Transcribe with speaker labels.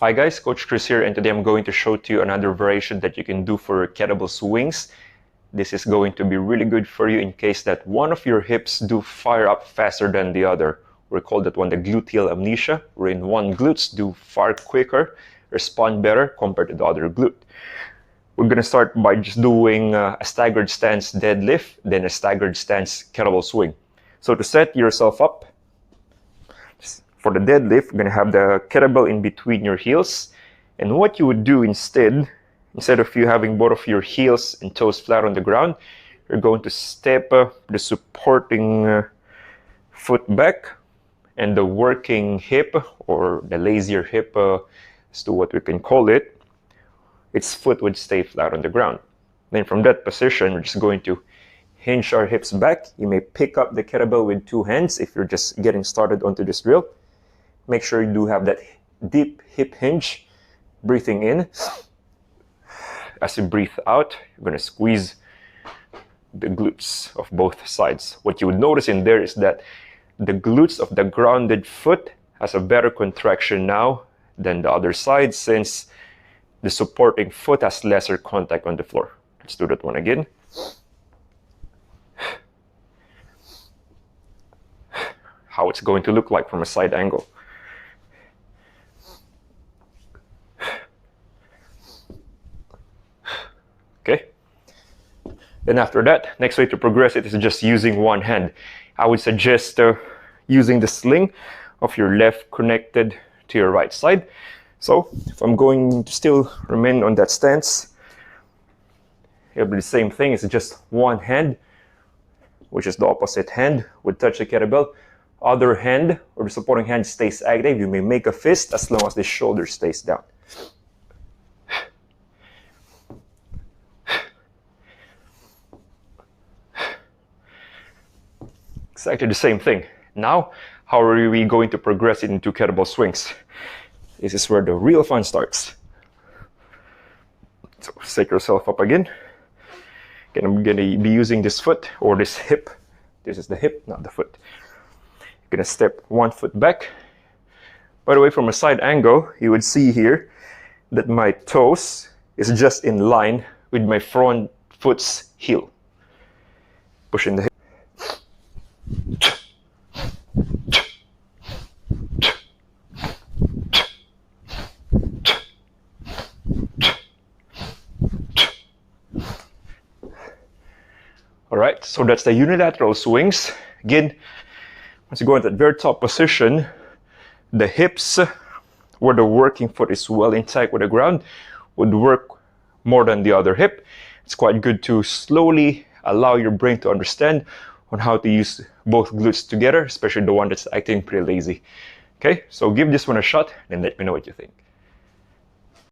Speaker 1: Hi guys, Coach Chris here, and today I'm going to show to you another variation that you can do for kettlebell swings. This is going to be really good for you in case that one of your hips do fire up faster than the other. We call that one the gluteal amnesia, wherein one glutes do far quicker, respond better compared to the other glute. We're going to start by just doing a staggered stance deadlift, then a staggered stance kettlebell swing. So to set yourself up, for the deadlift, you're going to have the kettlebell in between your heels. And what you would do instead of you having both of your heels and toes flat on the ground, you're going to step the supporting foot back, and the working hip, or the lazier hip as to what we can call it, its foot would stay flat on the ground. Then from that position, we're just going to hinge our hips back. You may pick up the kettlebell with two hands if you're just getting started onto this drill. Make sure you do have that deep hip hinge. Breathing in. As you breathe out, you're going to squeeze the glutes of both sides. What you would notice in there is that the glutes of the grounded foot has a better contraction now than the other side, since the supporting foot has lesser contact on the floor. Let's do that one again. How it's going to look like from a side angle. Okay. Then after that, next way to progress it is just using one hand. I would suggest using the sling of your left connected to your right side. So if I'm going to still remain on that stance, it'll be the same thing. It's just one hand, which is the opposite hand, would touch the kettlebell. Other hand, or the supporting hand, stays active. You may make a fist as long as the shoulder stays down. Exactly the same thing. Now, how are we going to progress it into kettlebell swings? This is where the real fun starts. So set yourself up again. Again, I'm going to be using this foot, or this hip. This is the hip, not the foot. You're going to step one foot back. By the way, from a side angle, you would see here that my toes is just in line with my front foot's heel. Pushing the hip. Alright, so that's the unilateral swings. Again, once you go into that very top position, the hips, where the working foot is well intact with the ground, would work more than the other hip. It's quite good to slowly allow your brain to understand on how to use both glutes together, especially the one that's acting pretty lazy. Okay, so give this one a shot and let me know what you think.